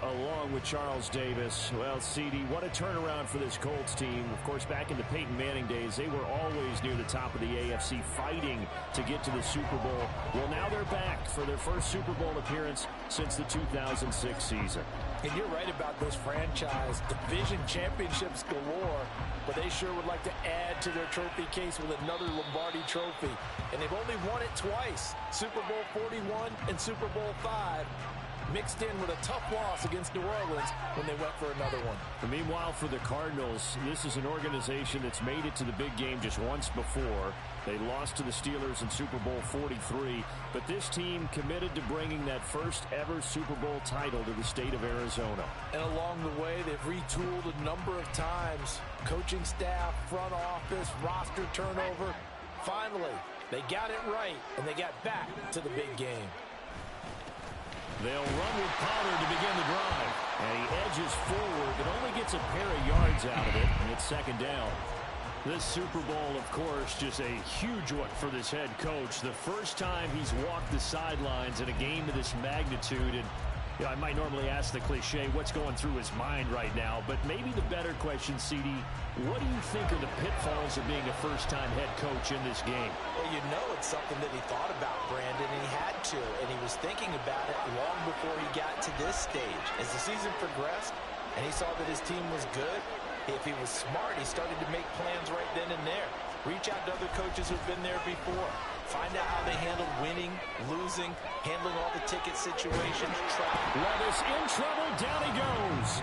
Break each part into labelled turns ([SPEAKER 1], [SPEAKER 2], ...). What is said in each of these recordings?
[SPEAKER 1] along with Charles Davis. Well, CD, what a turnaround for this Colts team. Of course, back in the Peyton Manning days, they were always near the top of the AFC fighting to get to the Super Bowl. Well, now they're back for their first Super Bowl appearance since the 2006 season.
[SPEAKER 2] And you're right about this franchise. Division championships galore, but they sure would like to add to their trophy case with another Lombardi trophy. And they've only won it twice, Super Bowl 41 and Super Bowl 5. Mixed in with a tough loss against New Orleans when they went for another one.
[SPEAKER 1] And meanwhile, for the Cardinals, this is an organization that's made it to the big game just once before. They lost to the Steelers in Super Bowl 43, but this team committed to bringing that first ever Super Bowl title to the state of Arizona.
[SPEAKER 2] And along the way, they've retooled a number of times. Coaching staff, front office, roster turnover. Finally, they got it right, and they got back to the big game.
[SPEAKER 1] They'll run with Pollard to begin the drive. And he edges forward, but only gets a pair of yards out of it, and it's second down. This Super Bowl, of course, just a huge one for this head coach. The first time he's walked the sidelines in a game of this magnitude. And you know, I might normally ask the cliche, what's going through his mind right now? But maybe the better question, CD, what do you think are the pitfalls of being a first-time head coach in this game?
[SPEAKER 2] Well, you know it's something that he thought about, Brandon, and he had to. And he was thinking about it long before he got to this stage. As the season progressed and he saw that his team was good, if he was smart, he started to make plans right then and there. Reach out to other coaches who've been there before. Find out how they handled winning, losing, handling all the ticket situations.
[SPEAKER 1] Levis in trouble. Down he goes.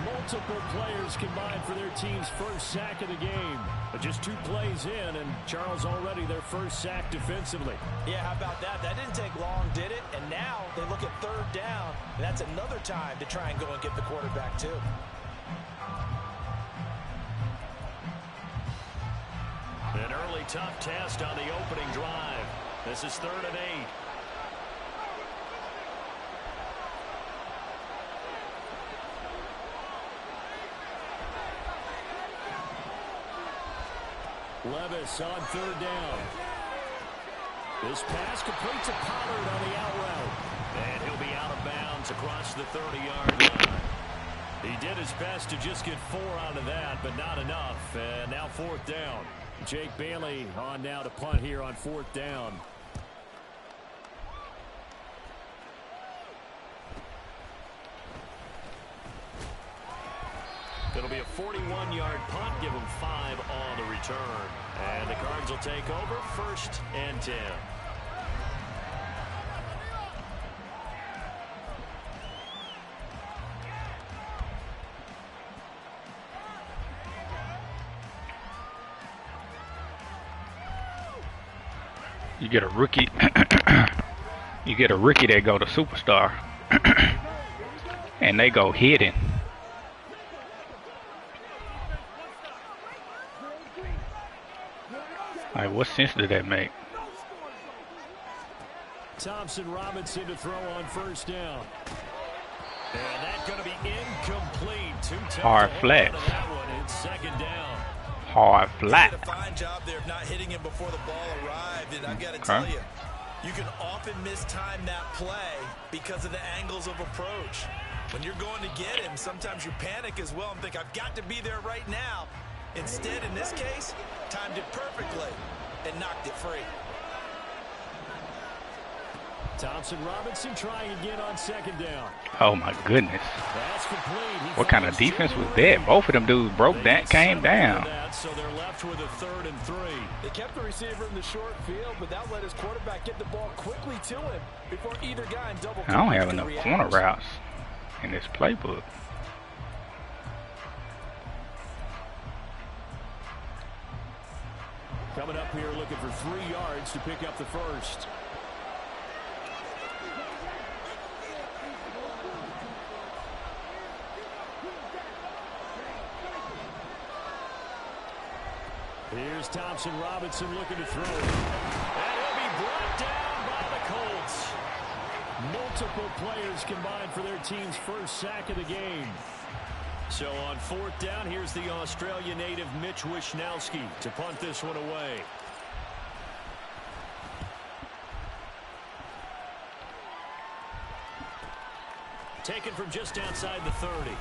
[SPEAKER 1] Multiple players combined for their team's first sack of the game. But just 2 plays in, and Charles already their first sack defensively.
[SPEAKER 2] Yeah, how about that? That didn't take long, did it? And now they look at third down, and that's another time to try and go and get the quarterback, too.
[SPEAKER 1] An early tough test on the opening drive. This is 3rd and 8. Levis on 3rd down. This pass complete to Pollard on the out route. And he'll be out of bounds across the 30-yard line. He did his best to just get 4 out of that, but not enough. And now 4th down. Jake Bailey on now to punt here on 4th down. It'll be a 41-yard punt. Give him 5 on the return. And the Cards will take over 1st and 10.
[SPEAKER 3] You get a rookie. You get a rookie that go to superstar, and they go hidden. Like, what sense did that make?
[SPEAKER 1] Thompson Robinson to throw on 1st down. And that's going to be incomplete.
[SPEAKER 3] Hard flats.
[SPEAKER 1] That one in 2nd down.
[SPEAKER 3] Hard flat.
[SPEAKER 2] He did a fine job there of not hitting him before the ball arrived, and I've got to tell you, you can often mistime that play because of the angles of approach. When you're going to get him, sometimes you panic as well and think, I've got to be there right now. Instead, in this case, timed it perfectly and knocked it free.
[SPEAKER 1] Thompson Robinson trying again on 2nd down.
[SPEAKER 3] Oh my goodness.
[SPEAKER 1] That's complete.
[SPEAKER 3] What kind of defense was that? Both of them dudes broke that, came down.
[SPEAKER 1] So they're left with a 3rd and 3.
[SPEAKER 2] They kept the receiver in the short field, but that let his quarterback get the ball quickly to him before either guy in double.
[SPEAKER 3] I don't have enough corner routes in this playbook.
[SPEAKER 1] Coming up here looking for 3 yards to pick up the first. Here's Thompson Robinson looking to throw. And he'll be brought down by the Colts. Multiple players combined for their team's first sack of the game. So on 4th down, here's the Australia native Mitch Wishnowsky to punt this one away. taken from just outside the 30.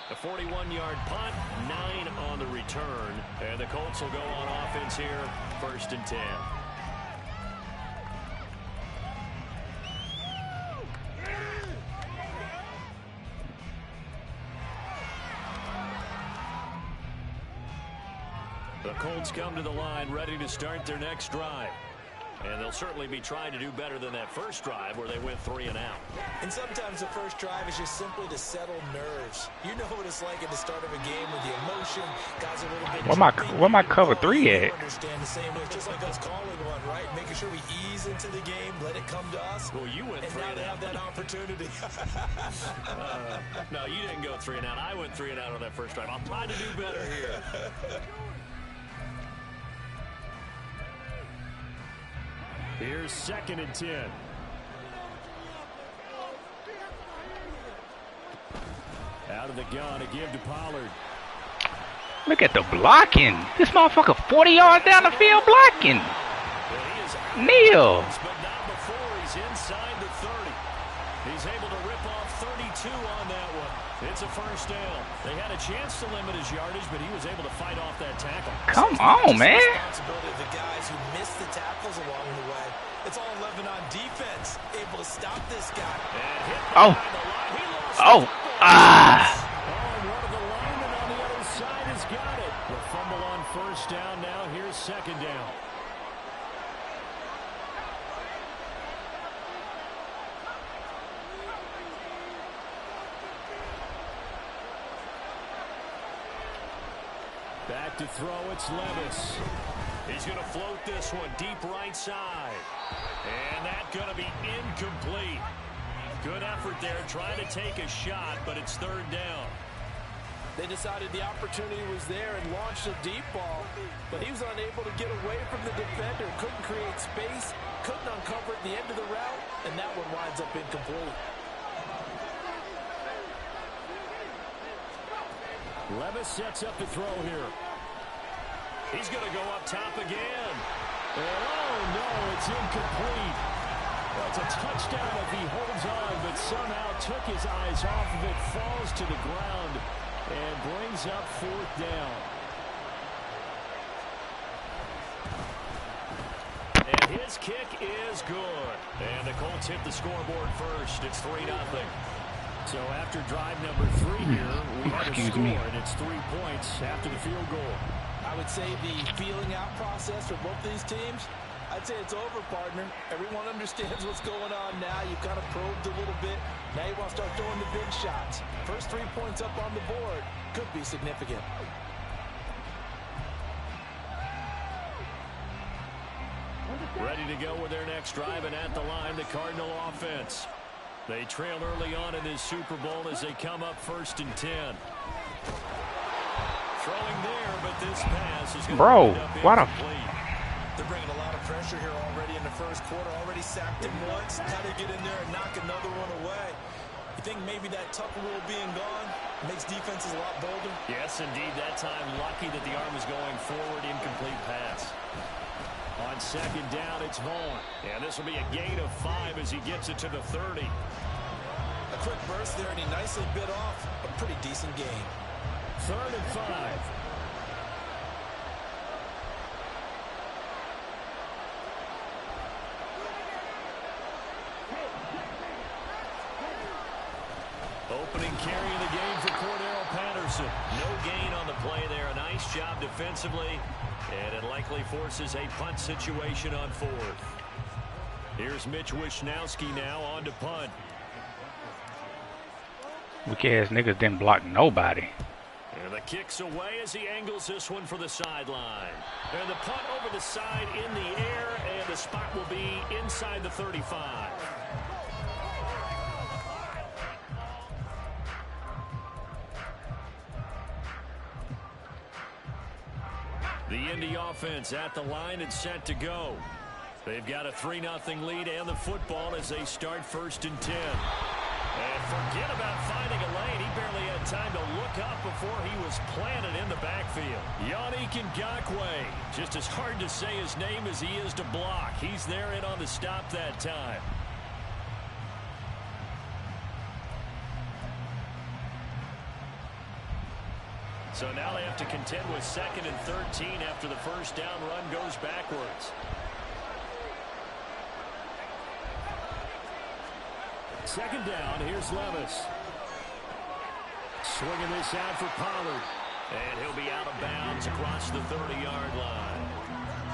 [SPEAKER 1] A 41-yard punt, 9 on the return. And the Colts will go on offense here, 1st and 10. The Colts come to the line ready to start their next drive. And they'll certainly be trying to do better than that first drive where they went 3 and out.
[SPEAKER 2] And sometimes the first drive is just simply to settle nerves. You know what it's like at the start of a game with the emotion. Guys are a little bit...
[SPEAKER 3] Where my cover 3 at?
[SPEAKER 2] Understand the same way. It's just like us calling one, right? Making sure we ease into the game, let it come to us.
[SPEAKER 1] Well, you went 3 and out.
[SPEAKER 2] Now they have that opportunity.
[SPEAKER 1] No, you didn't go 3 and out. I went 3 and out on that first drive. I'll try to do better here. Here's 2nd and 10. Out of the gun, a give to Pollard.
[SPEAKER 3] Look at the blocking. This motherfucker 40 yards down the field blocking. Neil.
[SPEAKER 1] But not before he's inside the 30. He's able to rip off 32 on that one. It's a first down. They had a chance to limit his yardage, but he was able to fight off that tackle.
[SPEAKER 3] Come on, man.
[SPEAKER 2] Responsibility of the guys who missed the tackles along the way. It's all 11 on defense. Able to stop this guy.
[SPEAKER 3] Oh. Oh. Ah.
[SPEAKER 1] One of the linemen on the other side has got it. The fumble on first down. Now here's 2nd down. Back to throw, it's Levis. He's going to float this one deep right side. And that's going to be incomplete. Good effort there, trying to take a shot, but it's 3rd down.
[SPEAKER 2] They decided the opportunity was there and launched a deep ball, but he was unable to get away from the defender, couldn't create space, couldn't uncover at the end of the route, and that one winds up incomplete.
[SPEAKER 1] Levis sets up to throw here. He's going to go up top again. And oh, no, it's incomplete. Well, it's a touchdown if he holds on, but somehow took his eyes off of it, falls to the ground, and brings up 4th down. And his kick is good. And the Colts hit the scoreboard first. It's 3-0. So after drive number 3 here, we have a score, and it's 3 points after the field goal.
[SPEAKER 2] I would say the feeling out process for both these teams, I'd say it's over, partner. Everyone understands what's going on now. You've kind of probed a little bit. Now you want to start throwing the big shots. First 3 points up on the board could be significant.
[SPEAKER 1] Ready to go with their next drive, and at the line, the Cardinal offense. They trail early on in this Super Bowl as they come up 1st and 10. Throwing there, but this pass is going to end up incomplete.
[SPEAKER 2] They're bringing a lot of pressure here already in the first quarter. Already sacked him once. Got to get in there and knock another one away. You think maybe that tuck rule being gone makes defenses a lot bolder?
[SPEAKER 1] Yes, indeed. That time, lucky that the arm was going forward. Incomplete pass. On 2nd down, it's Vaughn. And this will be a gain of 5 as he gets it to the 30.
[SPEAKER 2] A quick burst there, and he nicely bit off a pretty decent gain.
[SPEAKER 1] 3rd and 5. Opening carry of the game for Cordero Patterson. No gain on the play there. A nice job defensively. And it likely forces a punt situation on 4th. Here's Mitch Wishnowski now on to punt.
[SPEAKER 3] Weak-ass niggas didn't block nobody.
[SPEAKER 1] And the kick's away as he angles this one for the sideline. And the punt over the side in the air, and the spot will be inside the 35. The Indy offense at the line and set to go. They've got a 3-0 lead and the football as they start 1st and 10. And forget about finding a lane. He barely had time to look up before he was planted in the backfield. Yannick Ngakoue. Just as hard to say his name as he is to block. He's there in on the stop that time. So now they have to contend with 2nd and 13 after the first down run goes backwards. Second down, here's Levis. Swinging this out for Pollard. And he'll be out of bounds across the 30-yard line.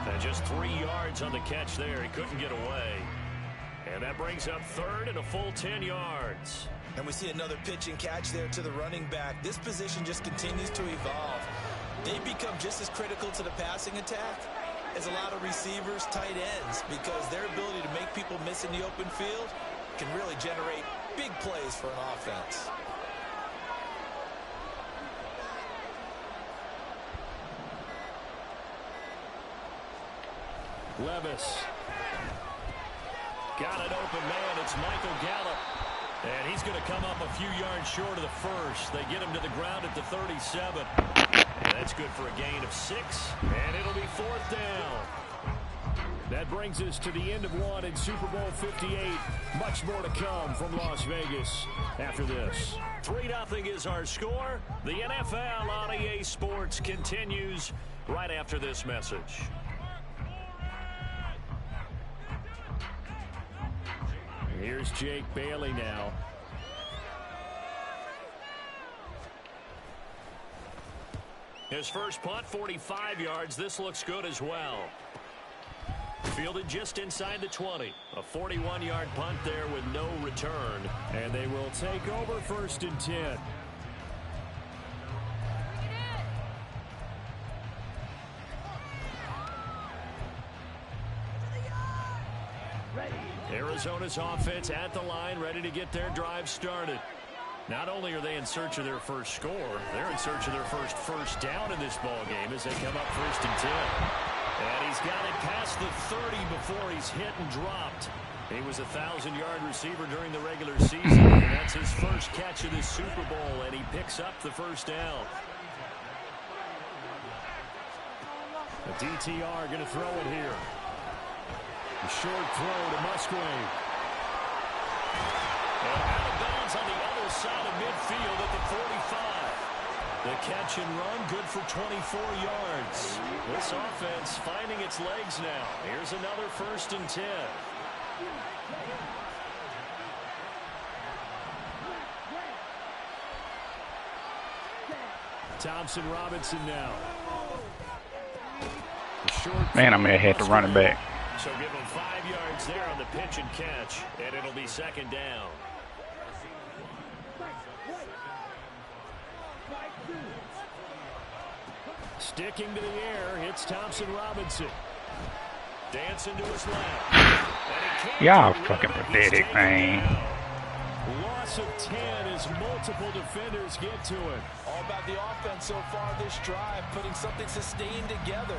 [SPEAKER 1] And just 3 yards on the catch there. He couldn't get away. And that brings up 3rd and a full 10 yards.
[SPEAKER 2] And we see another pitch and catch there to the running back. This position just continues to evolve. They become just as critical to the passing attack as a lot of receivers, tight ends, because their ability to make people miss in the open field can really generate big plays for an offense.
[SPEAKER 1] Levis. Got an open man. It's Michael Gallup. And he's going to come up a few yards short of the first. They get him to the ground at the 37. And that's good for a gain of 6. And it'll be 4th down. That brings us to the end of 1 in Super Bowl 58. Much more to come from Las Vegas after this. 3-0 is our score. The NFL on EA Sports continues right after this message. Here's Jake Bailey now. His first punt, 45 yards. This looks good as well. Fielded just inside the 20. A 41-yard punt there with no return. And they will take over 1st and 10. Arizona's offense at the line, ready to get their drive started. Not only are they in search of their first score, they're in search of their first down in this ball game as they come up 1st and 10. And he's got it past the 30 before he's hit and dropped. He was a 1,000-yard receiver during the regular season, and that's his first catch of this Super Bowl, and he picks up the first down. The DTR going to throw it here. A short throw to Musgrave. And out of bounds on the other side of midfield at the 45. The catch and run, good for 24 yards. This offense finding its legs now. Here's another 1st and 10. Thompson Robinson now.
[SPEAKER 3] Man, I'm going to hit the running back.
[SPEAKER 1] So give him 5 yards there on the pitch and catch, and it'll be 2nd down. Sticking to the air, it's Thompson Robinson. Dancing to his left.
[SPEAKER 3] Y'all fucking pathetic, man.
[SPEAKER 1] Loss of 10 as multiple defenders get to it.
[SPEAKER 2] All about the offense so far this drive, putting something sustained together.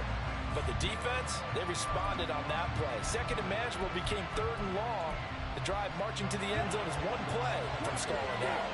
[SPEAKER 2] But the defense, they responded on that play. 2nd and manageable became 3rd and long. The drive marching to the end zone is one play from stalling out.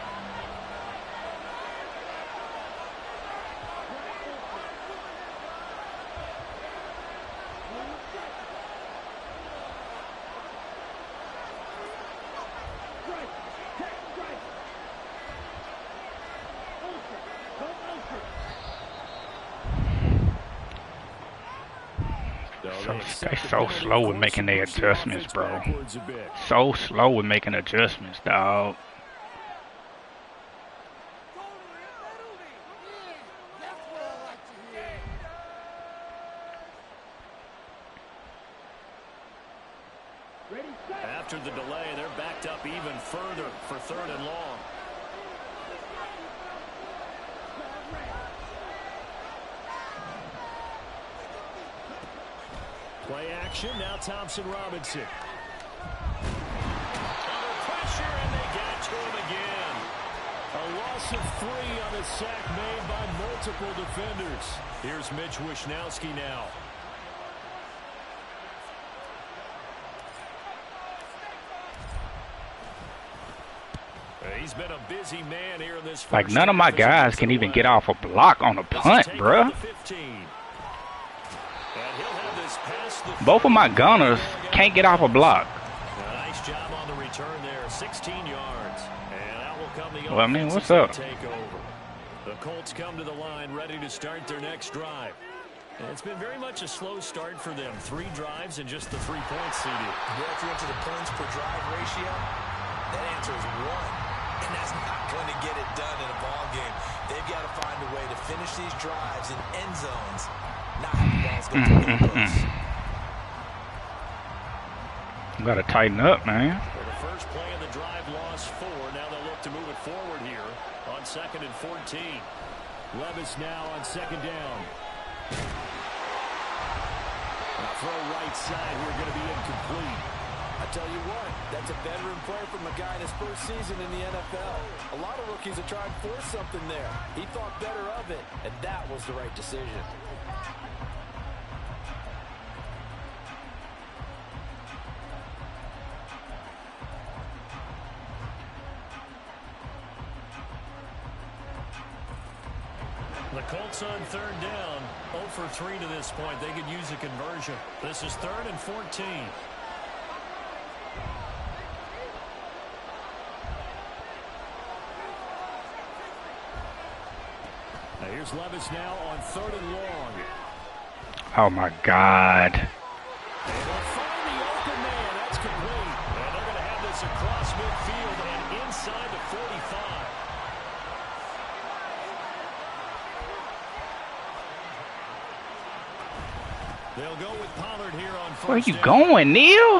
[SPEAKER 3] They're so slow with making their adjustments, bro. So slow with making adjustments, dog.
[SPEAKER 1] After the delay, they're backed up even further for 3rd and long. Play action, now Thompson Robinson. Under pressure, and they got to him again. A loss of 3 on a sack made by multiple defenders. Here's Mitch Wishnowsky now. He's been a busy man here in this.
[SPEAKER 3] Like, none of my guys can even get off a block on a punt, bruh. Both of my gunners can't get off a block.
[SPEAKER 1] Nice job on the return there, 16 yards. And that will come the
[SPEAKER 3] well, I mean, what's up?
[SPEAKER 1] The Colts come to the line ready to start their next drive. And it's been very much a slow start for them. 3 drives and just the 3 points seeded.
[SPEAKER 2] Yeah, if you're into the points per drive ratio, that answer is 1. And that's not going to get it done in a ball game. They've got to find a way to finish these drives in end zones, not have the balls go through the posts.
[SPEAKER 3] Gotta tighten up, man.
[SPEAKER 1] For the first play of the drive, lost 4. Now they'll look to move it forward here on 2nd and 14. Levis now on 2nd down. Throw right side, we're going to be incomplete.
[SPEAKER 2] I tell you what, that's a veteran player from a guy in his first season in the NFL. A lot of rookies are trying to force something there. He thought better of it, and that was the right decision.
[SPEAKER 1] The Colts on 3rd down, 0 for 3 to this point. They could use a conversion. This is 3rd and 14. Now here's Levis now on 3rd and long.
[SPEAKER 3] Oh my God.
[SPEAKER 1] And they'll find the open man. That's complete. And they're going to have this across midfield and inside the 45. They'll go with Pollard here on first.
[SPEAKER 3] Where you going, Neil?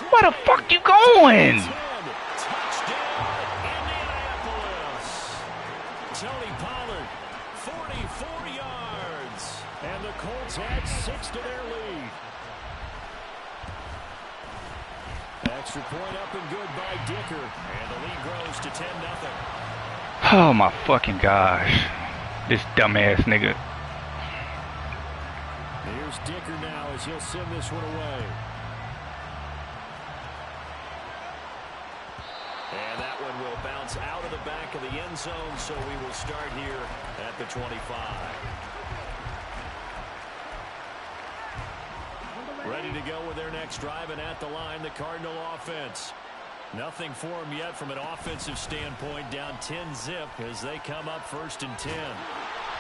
[SPEAKER 3] Where the fuck you going?
[SPEAKER 1] Touchdown, Indianapolis. Tony Pollard, 44 yards. And the Colts add 6 to their lead. Extra point up and good by Dicker. And the lead grows to 10-0.
[SPEAKER 3] Oh my fucking gosh. This dumbass nigga.
[SPEAKER 1] Here's Dicker now as he'll send this one away. And that one will bounce out of the back of the end zone, so we will start here at the 25. Ready to go with their next drive, and at the line, the Cardinal offense. Nothing for them yet from an offensive standpoint, down 10-0 as they come up 1st and 10.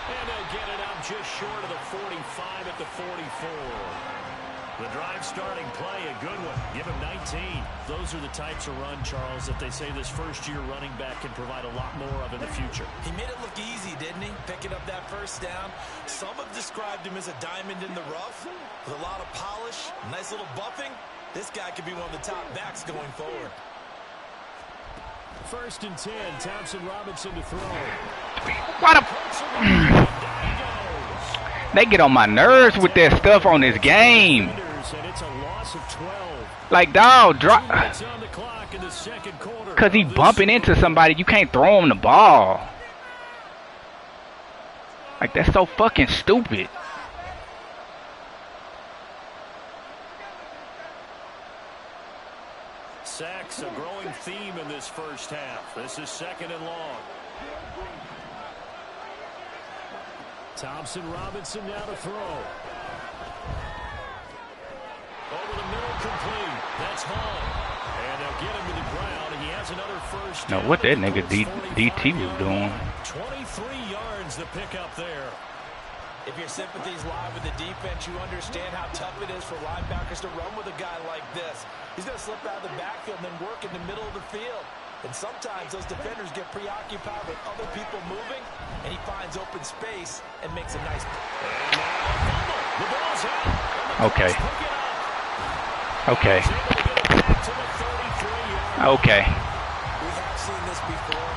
[SPEAKER 1] And they'll get it out just short of the 45 at the 44. The drive starting play, a good one. Give him 19. Those are the types of run, Charles, that they say this first-year running back can provide a lot more of in the future.
[SPEAKER 2] He made it look easy, didn't he? Picking up that first down. Some have described him as a diamond in the rough with a lot of polish, nice little buffing. This guy could be one of the top backs going forward.
[SPEAKER 1] 1st and 10, Thompson Robinson to throw.
[SPEAKER 3] What a... They get on my nerves with that stuff on this game. Like, dog, drop. Because he bumping into somebody, you can't throw him the ball. Like, that's so fucking stupid.
[SPEAKER 1] Sacks, a growing theme in this first half. This is 2nd and long. Thompson Robinson now to throw. Over the middle, complete. That's Hall. And they'll get him to the ground. He has another first down.
[SPEAKER 3] Now, what that nigga DT was doing.
[SPEAKER 1] 23 yards the pickup there.
[SPEAKER 2] If your sympathies lie with the defense, you understand how tough it is for linebackers to run with a guy like this. He's going to slip out of the backfield and then work in the middle of the field. And sometimes those defenders get preoccupied with other people moving, and he finds open space and makes a nice play.
[SPEAKER 1] The ball's out.
[SPEAKER 3] Okay. Okay. Okay.
[SPEAKER 2] We have seen this before.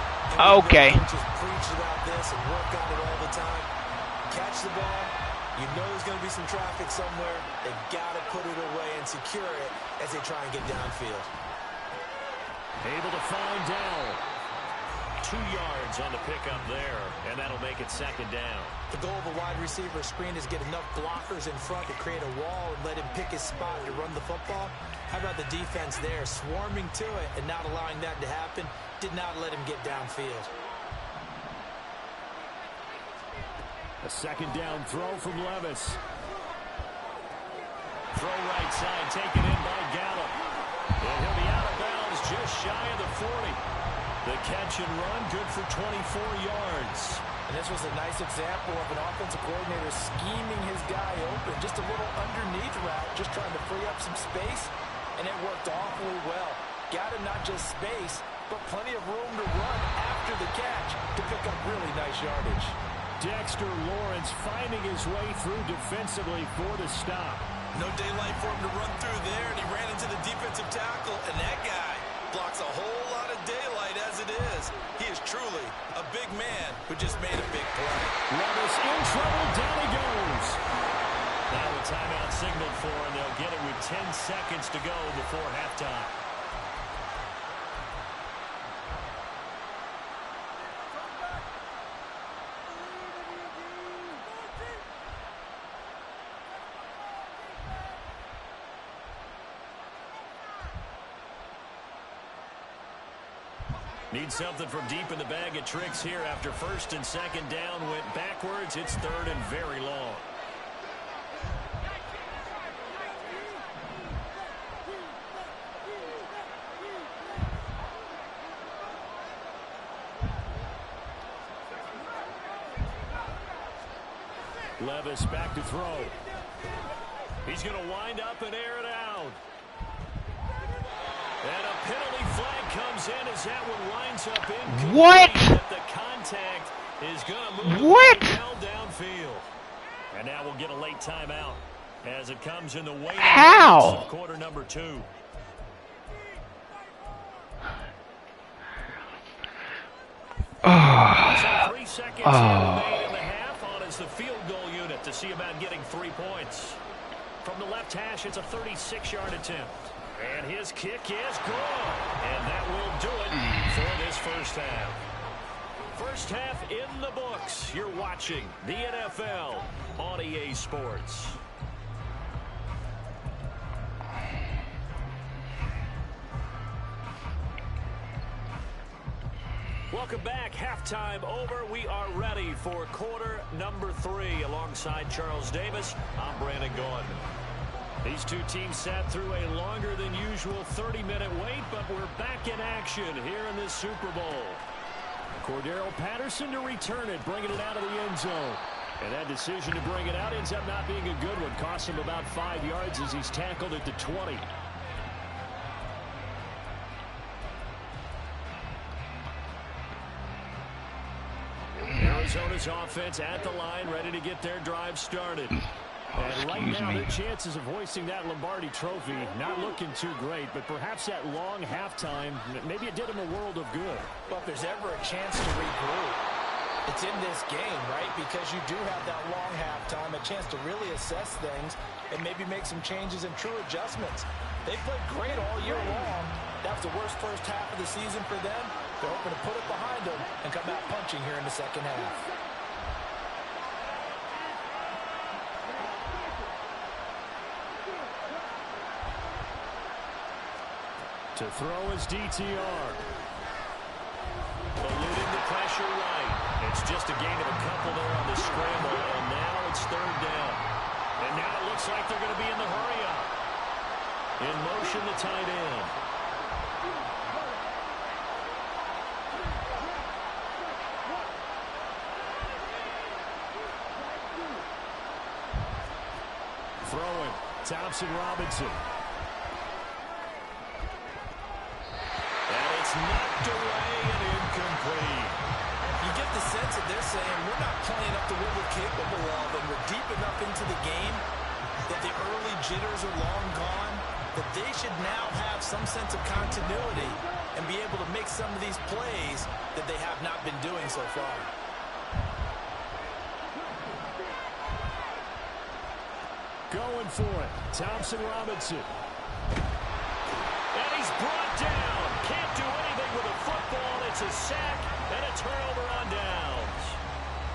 [SPEAKER 3] Okay.
[SPEAKER 2] Just preach about this and work on it all the time. Catch the ball. You know there's going to be some traffic somewhere. They've got to put it away and secure it as they try and get downfield.
[SPEAKER 1] Able to find Dowell. 2 yards on the pickup there, and that'll make it 2nd down.
[SPEAKER 2] The goal of a wide receiver screen is get enough blockers in front to create a wall and let him pick his spot to run the football. How about the defense there, swarming to it and not allowing that to happen? Did not let him get downfield.
[SPEAKER 1] A 2nd down throw from Levis. Throw right side, taken in by Gallup. And he'll be out of bounds just shy of the 40. The catch and run, good for 24 yards.
[SPEAKER 2] And this was a nice example of an offensive coordinator scheming his guy open. Just a little underneath route, just trying to free up some space, and it worked awfully well. Got him not just space, but plenty of room to run after the catch to pick up really nice yardage.
[SPEAKER 1] Dexter Lawrence finding his way through defensively for the stop.
[SPEAKER 4] No daylight for him to run through there, and he ran into the defensive tackle, and that guy blocks a whole lot of daylight as it is. He is truly a big man who just made a big play.
[SPEAKER 1] Levis in trouble, down he goes. Now a timeout signaled for, and they'll get it with 10 seconds to go before halftime. Need something from deep in the bag of tricks here after first and second down went backwards. It's third and very long. Levis back to throw. He's going to wind up and air it out. And a penalty flag comes in as that one winds up in.
[SPEAKER 3] What?
[SPEAKER 1] The contact is going to move
[SPEAKER 3] what?
[SPEAKER 1] Well downfield. And now we'll get a late timeout as it comes in the way
[SPEAKER 3] How?
[SPEAKER 1] of quarter number 2. So 3 seconds remain in the half on as the field goal unit to see about getting 3 points. From the left hash, it's a 36-yard attempt. And his kick is good. And that will do it for this first half. First half in the books. You're watching the NFL on EA Sports. Welcome back. Halftime over. We are ready for quarter number 3. Alongside Charles Davis, I'm Brandon Gaudin. These two teams sat through a longer than usual 30-minute wait, but we're back in action here in this Super Bowl. Cordero Patterson to return it, bringing it out of the end zone. And that decision to bring it out ends up not being a good one. Costs him about 5 yards as he's tackled at the 20. Arizona's offense at the line, ready to get their drive started. And right now, their chances of hoisting that Lombardi trophy not looking too great, but perhaps that long halftime, maybe it did them a world of good.
[SPEAKER 2] But if there's ever a chance to regroup, it's in this game, right? Because you do have that long halftime, a chance to really assess things and maybe make some changes and true adjustments. They played great all year long. That was the worst first half of the season for them. They're hoping to put it behind them and come out punching here in the second half.
[SPEAKER 1] To throw is DTR. Eluding the pressure right. It's just a gain of a couple there on the scramble, and now it's third down. And now it looks like they're going to be in the hurry-up. In motion, the tight end. Throwing, Thompson Robinson. Knocked away and incomplete.
[SPEAKER 2] You get the sense that they're saying we're not playing up to what we're capable of, and we're deep enough into the game that the early jitters are long gone, that they should now have some sense of continuity and be able to make some of these plays that they have not been doing so far.
[SPEAKER 1] Going for it, Thompson Robinson. And he's brought down. Can't do anything with a football. It's a sack and a turnover on downs.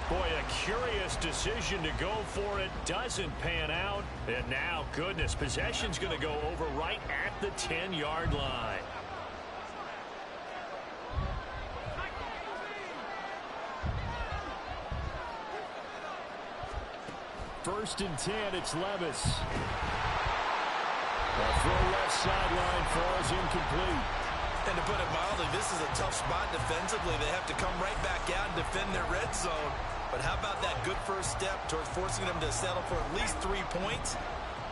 [SPEAKER 1] Boy, a curious decision to go for it. Doesn't pan out. And now, goodness, possession's going to go over right at the 10-yard line. First and 10, it's Levis. A throw left sideline falls incomplete.
[SPEAKER 4] And to put it mildly, this is a tough spot defensively. They have to come right back out and defend their red zone. But how about that good first step towards forcing them to settle for at least 3 points?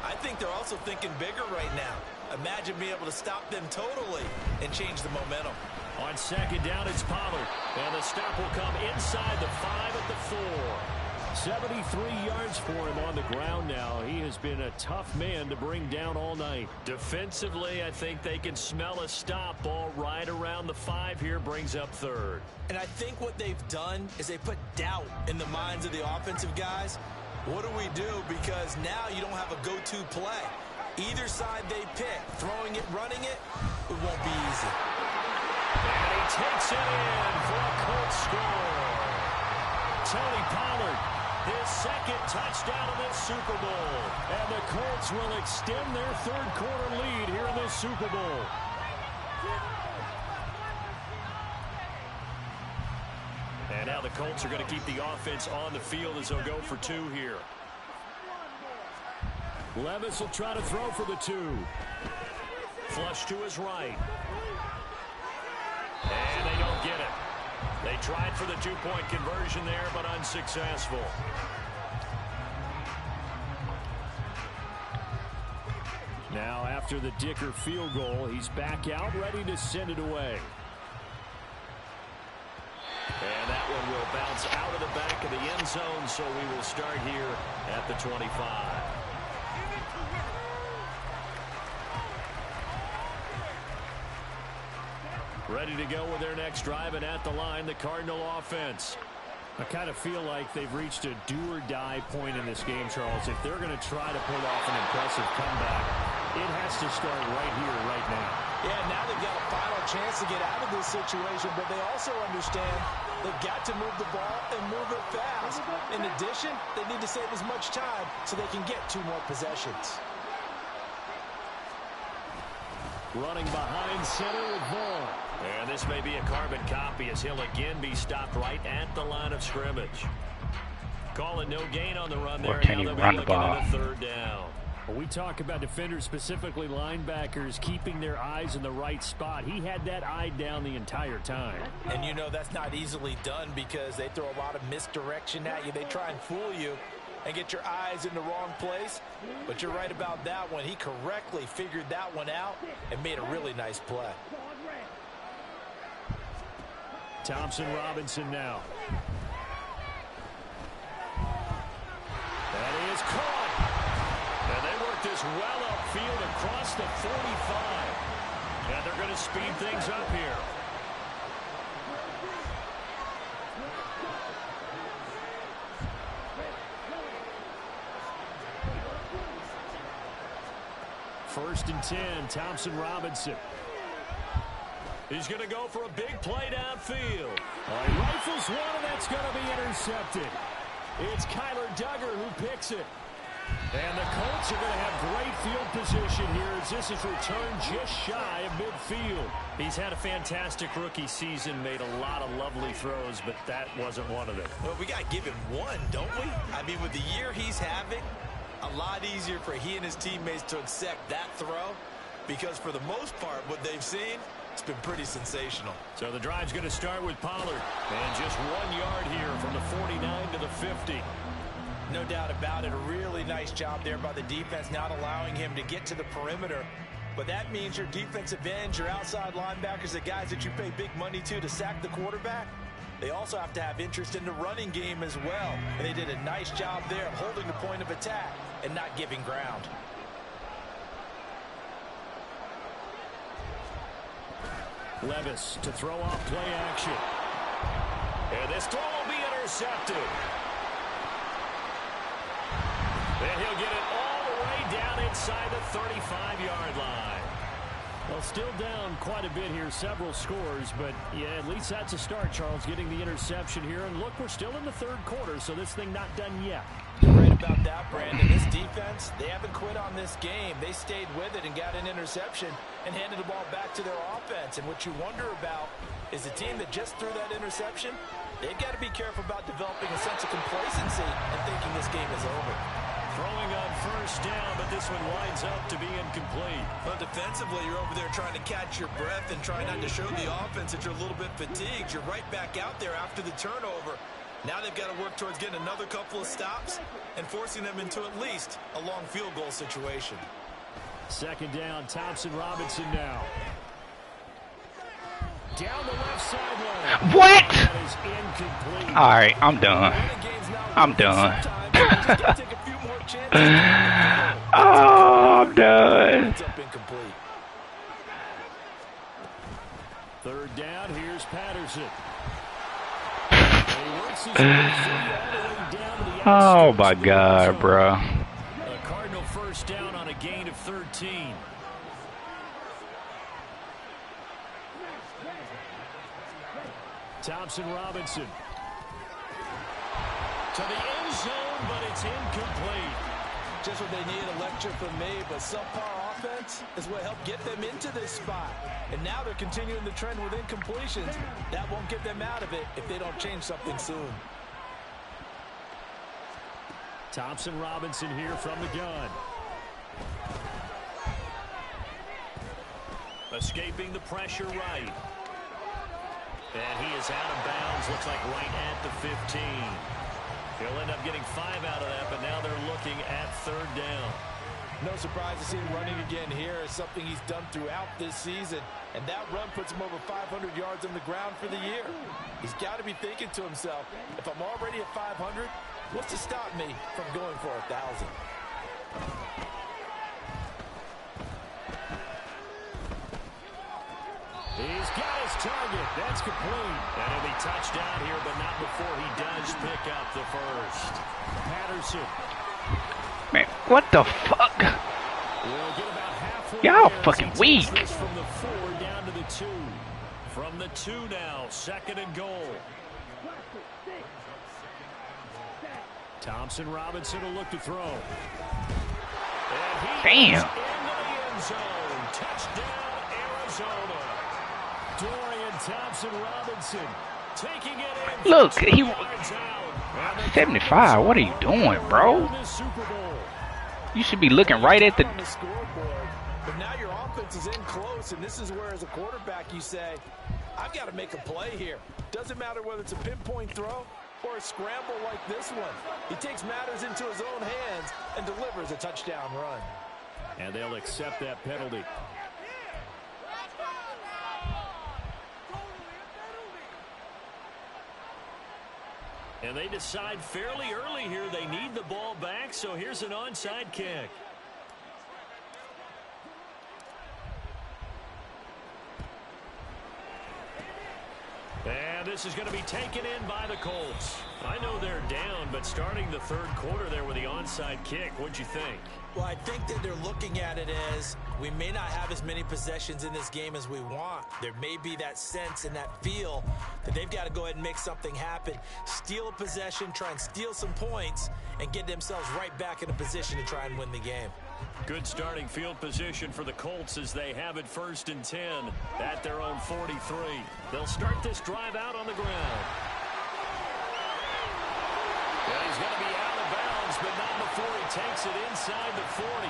[SPEAKER 4] I think they're also thinking bigger right now. Imagine being able to stop them totally and change the momentum.
[SPEAKER 1] On second down, it's Pollard. And the stop will come inside the 5 at the 4. 73 yards for him on the ground now. He has been a tough man to bring down all night. Defensively, I think they can smell a stop. Ball right around the 5 here, brings up third.
[SPEAKER 2] And I think what they've done is they put doubt in the minds of the offensive guys. What do we do? Because now you don't have a go-to play. Either side they pick, throwing it, running it, it won't be easy.
[SPEAKER 1] And he takes it in for a Colts score. Tony Pollard, his second touchdown in this Super Bowl. And the Colts will extend their third quarter lead here in this Super Bowl. And now the Colts are going to keep the offense on the field as they'll go for 2 here. Levis will try to throw for the 2. Flush to his right. And they don't get it. They tried for the 2-point conversion there, but unsuccessful. Now, after the Dicker field goal, he's back out, ready to send it away. And that one will bounce out of the back of the end zone, so we will start here at the 25. Ready to go with their next drive, and at the line, the Cardinal offense. I kind of feel like they've reached a do-or-die point in this game, Charles. If they're going to try to pull off an impressive comeback, it has to start right here, right now.
[SPEAKER 2] Yeah, now they've got a final chance to get out of this situation, but they also understand they've got to move the ball and move it fast. In addition, they need to save as much time so they can get 2 more possessions.
[SPEAKER 1] Running behind center with Vaughn. And this may be a carbon copy as he'll again be stopped right at the line of scrimmage. Calling no gain on the run there.
[SPEAKER 3] Or can you run the ball?
[SPEAKER 1] Third down. Well, we talk about defenders, specifically linebackers, keeping their eyes in the right spot. He had that eye down the entire time.
[SPEAKER 2] And you know that's not easily done because they throw a lot of misdirection at you. They try and fool you and get your eyes in the wrong place. But you're right about that one. He correctly figured that one out and made a really nice play.
[SPEAKER 1] Thompson Robinson now. That is caught. And they work this well upfield across the 45. And they're going to speed things up here. First and 10, Thompson Robinson. He's going to go for a big play downfield. He rifles one, and that's going to be intercepted. It's Kyler Duggar who picks it. And the Colts are going to have great field position here as this is returned just shy of midfield. He's had a fantastic rookie season, made a lot of lovely throws, but that wasn't one of them.
[SPEAKER 2] Well, we got to give him one, don't we? I mean, with the year he's having, a lot easier for he and his teammates to accept that throw because for the most part, what they've seen, it's been pretty sensational.
[SPEAKER 1] So the drive's going to start with Pollard. And just 1 yard here from the 49 to the 50.
[SPEAKER 2] No doubt about it. A really nice job there by the defense, not allowing him to get to the perimeter. But that means your defensive ends, your outside linebackers, the guys that you pay big money to sack the quarterback, they also have to have interest in the running game as well. And they did a nice job there of holding the point of attack and not giving ground.
[SPEAKER 1] Levis to throw off play action. And this throw will be intercepted. And he'll get it all the way down inside the 35-yard line. Well, still down quite a bit here, several scores, but yeah, at least that's a start, Charles, getting the interception here. And look, we're still in the third quarter, so this thing not done yet.
[SPEAKER 2] You're right about that, Brandon. This defense, they haven't quit on this game. They stayed with it and got an interception and handed the ball back to their offense. And what you wonder about is the team that just threw that interception, they've got to be careful about developing a sense of complacency and thinking this game is over.
[SPEAKER 1] Throwing on first down, but this one winds up to be incomplete.
[SPEAKER 4] But defensively, you're over there trying to catch your breath and try not to show the offense that you're a little bit fatigued. You're right back out there after the turnover. Now they've got to work towards getting another couple of stops and forcing them into at least a long field goal situation.
[SPEAKER 1] Second down, Thompson Robinson now. Down the left sideline.
[SPEAKER 3] What?
[SPEAKER 1] That is incomplete.
[SPEAKER 3] All right, I'm done. I'm done. Oh, I'm done.
[SPEAKER 1] Third down, here's Patterson. He works his way all the way down to the
[SPEAKER 3] Oh my God, bro.
[SPEAKER 1] A Cardinal first down on a gain of 13. Thompson Robinson to the end zone, but it's incomplete.
[SPEAKER 2] Just what they need, a lecture from me, but subpar offense is what helped get them into this spot. And now they're continuing the trend with incompletions. That won't get them out of it if they don't change something soon.
[SPEAKER 1] Thompson Robinson here from the gun. Escaping the pressure right. And he is out of bounds, looks like right at the 15. He'll end up getting 5 out of that, but now they're looking at third down.
[SPEAKER 2] No surprise to see him running again here. It's something he's done throughout this season. And that run puts him over 500 yards on the ground for the year. He's got to be thinking to himself, if I'm already at 500, what's to stop me from going for 1,000?
[SPEAKER 1] He's got his target. That's complete. And he'll be touched down here, but not before he does pick up the first. Patterson.
[SPEAKER 3] Man, what the fuck? Y'all fucking weak.
[SPEAKER 1] From the 4 down to the 2. From the 2 now, second and goal. Thompson Robinson will look to throw.
[SPEAKER 3] Damn.
[SPEAKER 1] Into the end zone. Touchdown, Arizona. Dorian Thompson Robinson taking it in.
[SPEAKER 3] Look, he 75. What are you doing, bro? You should be looking right at the
[SPEAKER 2] scoreboard. But now your offense is in close, and this is where, as a quarterback, you say, I've got to make a play here. Doesn't matter whether it's a pinpoint throw or a scramble like this one. He takes matters into his own hands and delivers a touchdown run.
[SPEAKER 1] And they'll accept that penalty. And they decide fairly early here they need the ball back, so here's an onside kick. And this is going to be taken in by the Colts. I know they're down, but starting the third quarter there with the onside kick, what'd you think?
[SPEAKER 2] Well, I think that they're looking at it as we may not have as many possessions in this game as we want. There may be that sense and that feel that they've got to go ahead and make something happen. Steal a possession, try and steal some points, and get themselves right back in a position to try and win the game.
[SPEAKER 1] Good starting field position for the Colts as they have it 1st and 10 at their own 43. They'll start this drive out on the ground. Well, he's going to be out of bounds, but not before he takes it inside the 40.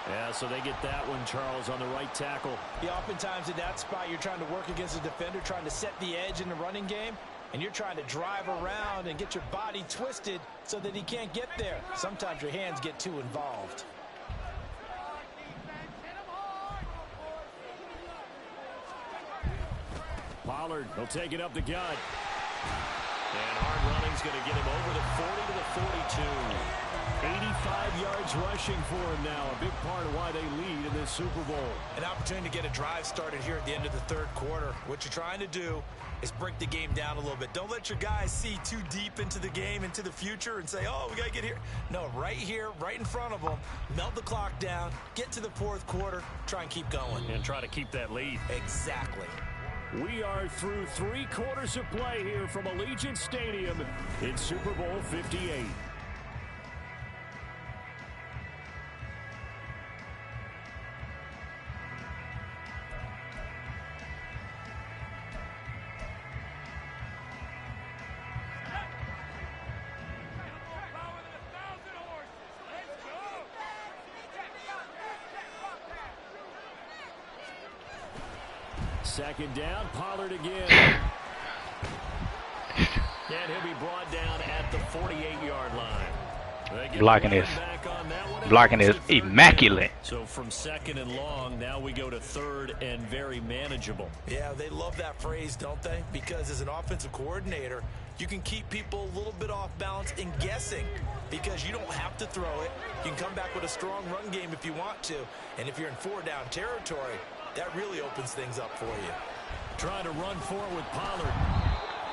[SPEAKER 1] Yeah, so they get that one, Charles, on the right tackle.
[SPEAKER 2] Yeah, oftentimes in that spot, you're trying to work against a defender, trying to set the edge in the running game, and you're trying to drive around and get your body twisted so that he can't get there. Sometimes your hands get too involved.
[SPEAKER 1] Pollard will take it up the gut. And hard running's going to get him over the 40 to the 42. 85 yards rushing for him now. A big part of why they lead in this Super Bowl.
[SPEAKER 2] An opportunity to get a drive started here at the end of the third quarter. What you're trying to do is break the game down a little bit. Don't let your guys see too deep into the game, into the future, and say, oh, we got to get here. No, right here, right in front of them. Melt the clock down, get to the fourth quarter, try and keep going.
[SPEAKER 1] And try to keep that lead.
[SPEAKER 2] Exactly.
[SPEAKER 1] We are through 3 quarters of play here from Allegiant Stadium in Super Bowl 58. second down. Pollard again. And he'll be brought down at the 48-yard line.
[SPEAKER 3] Blocking is immaculate.
[SPEAKER 1] So from second and long, now we go to third and very manageable.
[SPEAKER 4] Yeah, they love that phrase, don't they? Because as an offensive coordinator, you can keep people a little bit off balance and guessing because you don't have to throw it. You can come back with a strong run game if you want to. And if you're in 4-down territory, that really opens things up for you.
[SPEAKER 1] Trying to run forward with Pollard.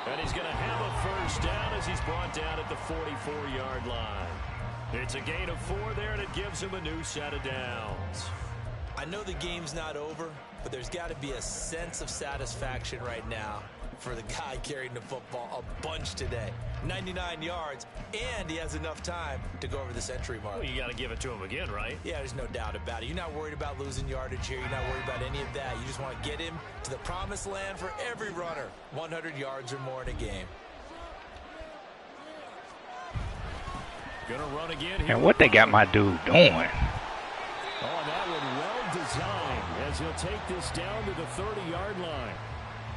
[SPEAKER 1] And he's going to have a first down as he's brought down at the 44-yard line. It's a gain of 4 there, and it gives him a new set of downs.
[SPEAKER 4] I know the game's not over, but there's got to be a sense of satisfaction right now for the guy carrying the football a bunch today. 99 yards, and he has enough time to go over the century mark.
[SPEAKER 1] Well, you got to give it to him again, right?
[SPEAKER 4] Yeah, there's no doubt about it. You're not worried about losing yardage here. You're not worried about any of that. You just want to get him to the promised land for every runner. 100 yards or more in a game.
[SPEAKER 1] Gonna run again here.
[SPEAKER 3] And what they got my dude doing?
[SPEAKER 1] Oh, that one well designed as he'll take this down to the 30-yard line.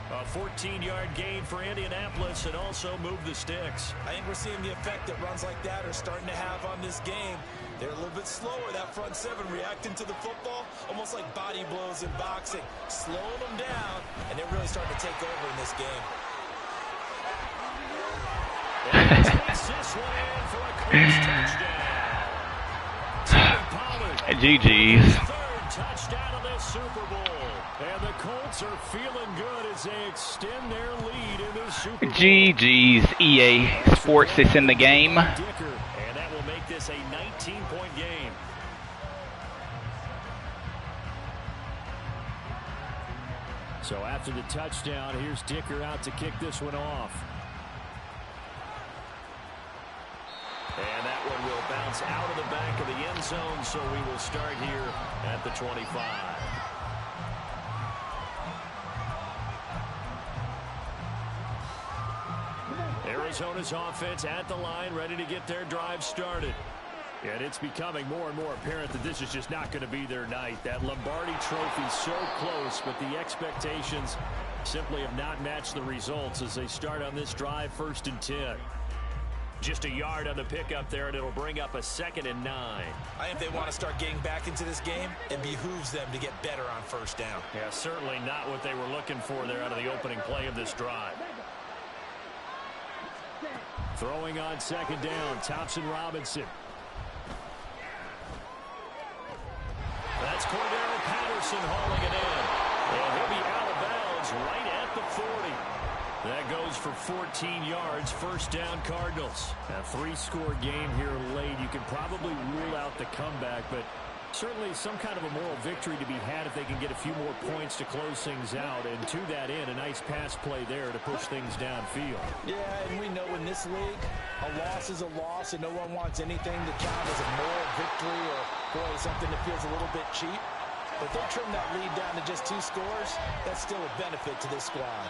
[SPEAKER 1] A 14-yard gain for Indianapolis and also move the sticks.
[SPEAKER 4] I think we're seeing the effect that runs like that are starting to have on this game. They're a little bit slower, that front seven, reacting to the football, almost like body blows in boxing, slowing them down, and they're really starting to take over in this game.
[SPEAKER 1] And he takes this one in for a Colts touchdown.
[SPEAKER 3] GG's.
[SPEAKER 1] Third touchdown of this Super Bowl. And the Colts are feeling good as they extend their lead in this Super Bowl.
[SPEAKER 3] GG's. EA Sports is in the game.
[SPEAKER 1] And that will make this a 19-point game. So after the touchdown, here's Dicker out to kick this one off. And that one will bounce out of the back of the end zone, so we will start here at the 25. Arizona's offense at the line, ready to get their drive started. And it's becoming more and more apparent that this is just not going to be their night. That Lombardi trophy so close, but the expectations simply have not matched the results as they start on this drive, 1st and 10. Just a yard on the pickup there, and it'll bring up a 2nd and 9.
[SPEAKER 4] I think they want to start getting back into this game. It behooves them to get better on 1st down.
[SPEAKER 1] Yeah, certainly not what they were looking for there out of the opening play of this drive. Throwing on 2nd down, Thompson Robinson. That's Cordero Patterson hauling it in. And he'll be out of bounds right at the 40. That goes for 14 yards. 1st down, Cardinals. A 3-score game here late. You can probably rule out the comeback, but certainly some kind of a moral victory to be had if they can get a few more points to close things out. And to that end, a nice pass play there to push things downfield.
[SPEAKER 4] Yeah, and we know in this league, a loss is a loss, and no one wants anything to count as a moral victory or, boy, something that feels a little bit cheap. But they trim that lead down to just 2 scores. That's still a benefit to this squad.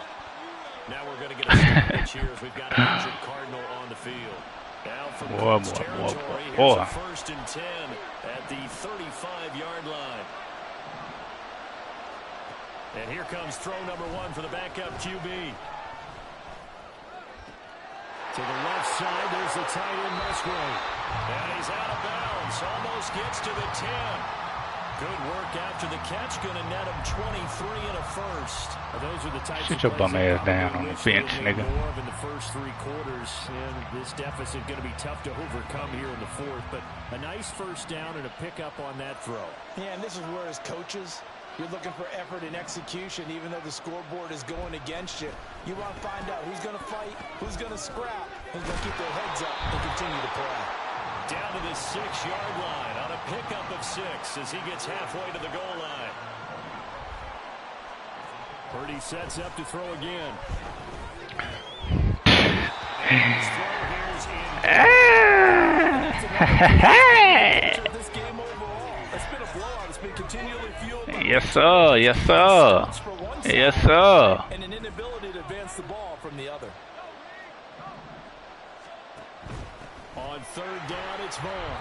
[SPEAKER 4] Now we're going to get a pitch here as we've got an injured Cardinal on the field. Now from Colts territory, here's a 1st and 10 at the 35-yard line. And here comes throw number 1 for the backup QB. To the left side, there's the tight end Musgrave. And he's out of bounds, almost gets to the 10. Good work after the catch, going to net him 23 and a 1st. Those are the types
[SPEAKER 3] Sit your
[SPEAKER 1] of
[SPEAKER 3] bum
[SPEAKER 1] plays
[SPEAKER 3] ass down on the bench, nigga.
[SPEAKER 1] more of in the first 3 quarters, and this deficit going to be tough to overcome here in the 4th. But a nice 1st down and a pickup on that throw.
[SPEAKER 2] Yeah, and this is where as coaches, you're looking for effort and execution, even though the scoreboard is going against you. You want to find out who's going to fight, who's going to scrap, who's going to keep their heads up and continue to play.
[SPEAKER 1] Down to the 6-yard line on a pickup of 6 as he gets halfway to the goal line. Purdy sets up to throw again. His throw here is in. This game overall, it's been a blowout. It's been continually fueled by
[SPEAKER 3] Yes, sir. Yes, sir. Yes, sir.
[SPEAKER 2] And an inability to advance the ball from the other.
[SPEAKER 1] On 3rd down, it's Vaughn.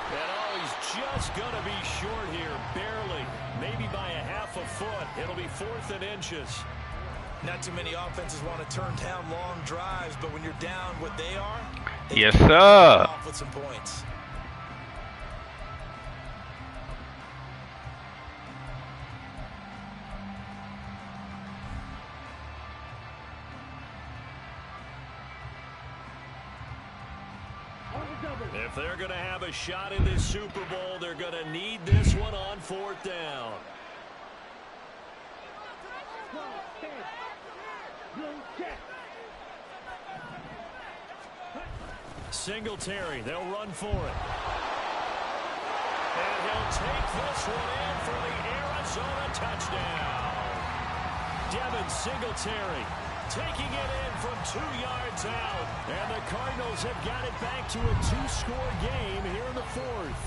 [SPEAKER 1] And oh, he's just going to be short here, barely. Maybe by a half a foot. It'll be 4th and inches.
[SPEAKER 4] Not too many offenses want to turn down long drives, but when you're down what they are,
[SPEAKER 3] yes, sir.
[SPEAKER 4] Off with some points.
[SPEAKER 1] If they're going to have a shot in this Super Bowl, they're going to need this one on 4th down. Singletary, they'll run for it. And he'll take this one in for the Arizona touchdown. Devin Singletary taking it in from 2 yards out. And the Cardinals have got it back to a 2-score game here in the 4th.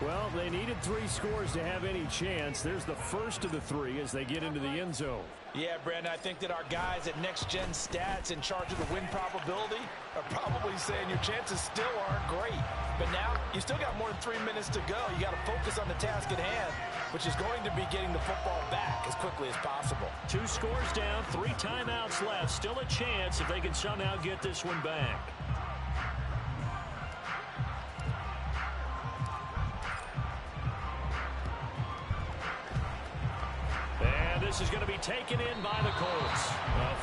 [SPEAKER 1] Well, they needed 3 scores to have any chance. There's the first of the 3 as they get into the end zone.
[SPEAKER 2] Yeah, Brandon, I think that our guys at Next Gen Stats in charge of the win probability are probably saying your chances still aren't great. But now you still got more than 3 minutes to go. You got to focus on the task at hand, which is going to be getting the football back as quickly as possible.
[SPEAKER 1] 2 scores down, 3 timeouts left. Still a chance if they can somehow get this one back. This is going to be taken in by the Colts.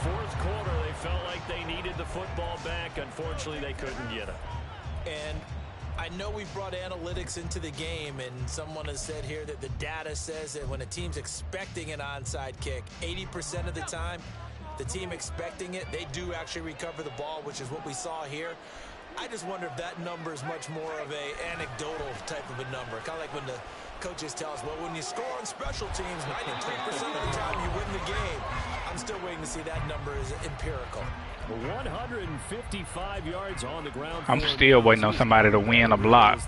[SPEAKER 1] 4th quarter, they felt like they needed the football back. Unfortunately, they couldn't get it.
[SPEAKER 2] And I know we've brought analytics into the game, and someone has said here that the data says that when a team's expecting an onside kick, 80% of the time, the team expecting it, they do actually recover the ball, which is what we saw here. I just wonder if that number is much more of a anecdotal type of a number. Kind of like when the coaches tell us, well, when you score on special teams, 93% of the time you win the game. I'm still waiting to see that number is empirical.
[SPEAKER 1] 155 yards on the ground.
[SPEAKER 3] I'm still waiting on somebody to win a block.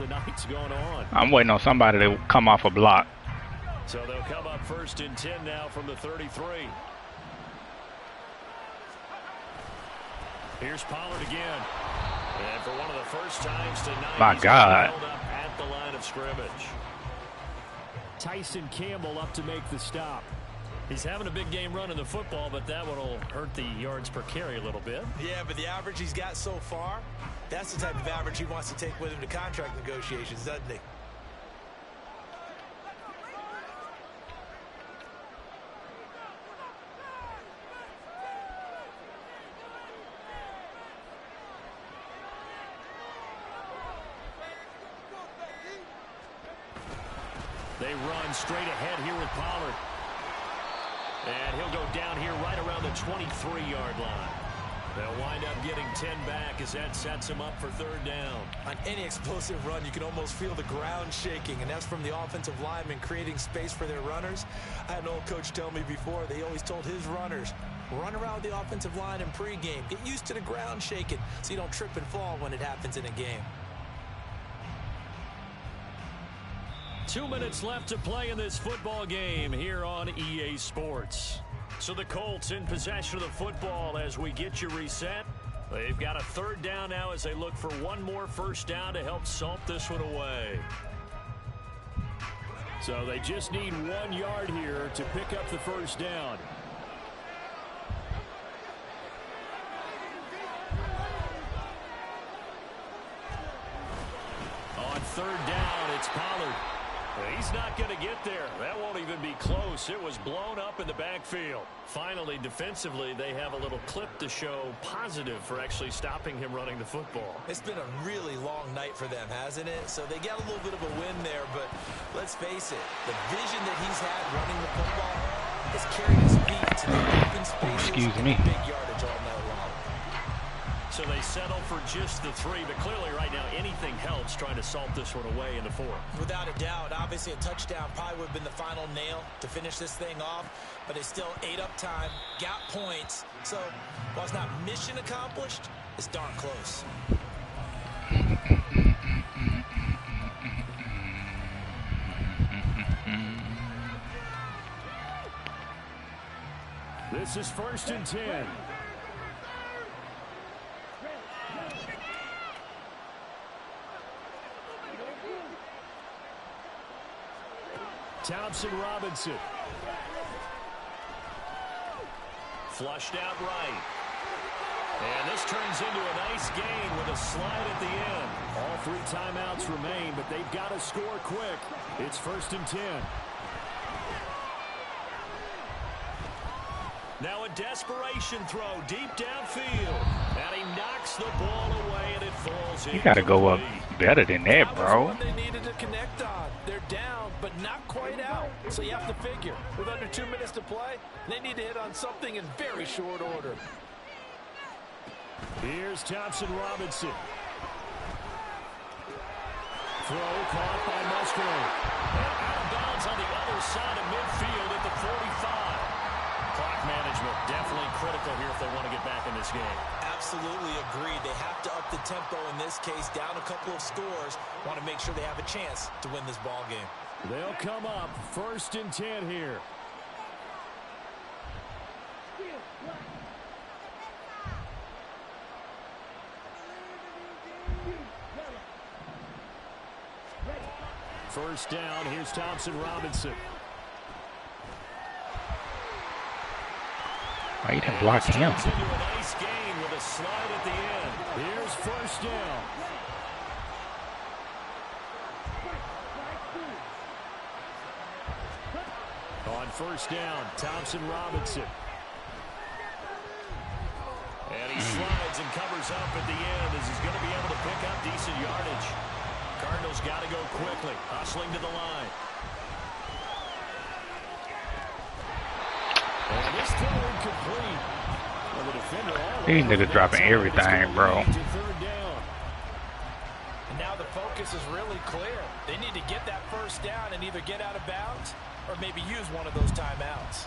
[SPEAKER 3] I'm waiting on somebody to come off a block.
[SPEAKER 1] So they'll come up 1st and 10 now from the 33. Here's Pollard again. And for one of the first times tonight,
[SPEAKER 3] my God,
[SPEAKER 1] held up at the line of scrimmage. Tyson Campbell up to make the stop. He's having a big game running the football, but that one will hurt the yards per carry a little bit.
[SPEAKER 2] Yeah, but the average he's got so far, that's the type of average he wants to take with him to contract negotiations, doesn't he?
[SPEAKER 1] They run straight ahead here with Pollard. And he'll go down here right around the 23-yard line. They'll wind up getting 10 back as that sets him up for 3rd down.
[SPEAKER 2] On any explosive run, you can almost feel the ground shaking, and that's from the offensive linemen creating space for their runners. I had an old coach tell me before, they always told his runners, run around the offensive line in pregame. Get used to the ground shaking so you don't trip and fall when it happens in a game.
[SPEAKER 1] 2 minutes left to play in this football game here on EA Sports. So the Colts in possession of the football as we get you reset. They've got a 3rd down now as they look for one more 1st down to help salt this one away. So they just need 1 yard here to pick up the 1st down. On 3rd down, it's Pollard. He's not going to get there. That won't even be close. It was blown up in the backfield. Finally, defensively, they have a little clip to show positive for actually stopping him running the football.
[SPEAKER 2] It's been a really long night for them, hasn't it? So they got a little bit of a win there, but let's face it, the vision that he's had running the football has carried his feet to the open spaces and big yardage all night long.
[SPEAKER 1] So they settle for just the 3, but clearly right now anything helps trying to salt this one away in the 4th.
[SPEAKER 2] Without a doubt, obviously a touchdown probably would have been the final nail to finish this thing off, but it's still ate up time, got points. So while it's not mission accomplished, it's darn close.
[SPEAKER 1] This is 1st and 10. Thompson Robinson. Flushed out right. And this turns into a nice gain with a slide at the end. All 3 timeouts remain, but they've got to score quick. It's 1st and 10. Now a desperation throw deep downfield. And he knocks the ball away, and it falls in.
[SPEAKER 3] You got to go up better than that, bro.
[SPEAKER 2] That was one they needed to connect on. They're down, but not quite out. So you have to figure, with under 2 minutes to play, they need to hit on something in very short order.
[SPEAKER 1] Here's Thompson Robinson. Throw caught by Musgrave. And out of bounds on the other side of midfield at the 45. Clock management definitely critical here if they want to get back in this game.
[SPEAKER 2] Absolutely agreed. They have to up the tempo in this case, down a couple of scores. Want to make sure they have a chance to win this ball game.
[SPEAKER 1] They'll come up 1st and 10 here. First down, here's Thompson Robinson.
[SPEAKER 3] Why you didn't block him?
[SPEAKER 1] Into a nice gain with a slide at the end. Here's 1st down. On 1st down, Thompson Robinson. And he slides and covers up at the end as he's going to be able to pick up decent yardage. Cardinals got to go quickly, hustling to the line. And this throw incomplete. Well, the defender
[SPEAKER 3] These niggas dropping everything, bro.
[SPEAKER 2] And now the focus is really clear. They need to get that 1st down and either get out of bounds or maybe use one of those timeouts.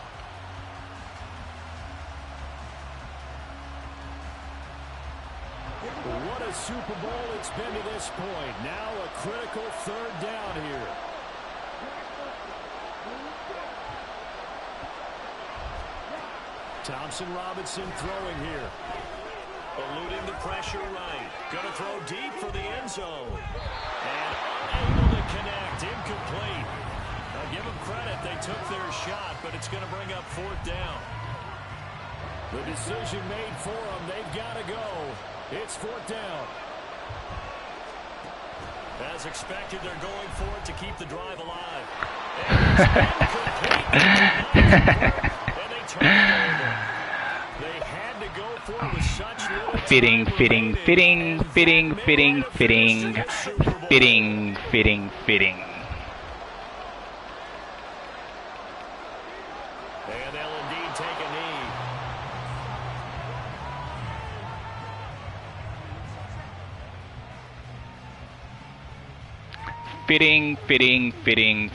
[SPEAKER 1] What a Super Bowl it's been to this point. Now a critical 3rd down here. Thompson Robinson throwing here. Eluding the pressure right. Going to throw deep for the end zone. And unable to connect. Incomplete. I'll give them credit. They took their shot, but it's going to bring up 4th down. The decision made for them. They've got to go. It's 4th down. As expected, they're going for it to keep the drive alive. And they turn it over. They had to go for it with such little
[SPEAKER 3] Fitting.
[SPEAKER 1] And they'll indeed take a knee.
[SPEAKER 3] Fitting.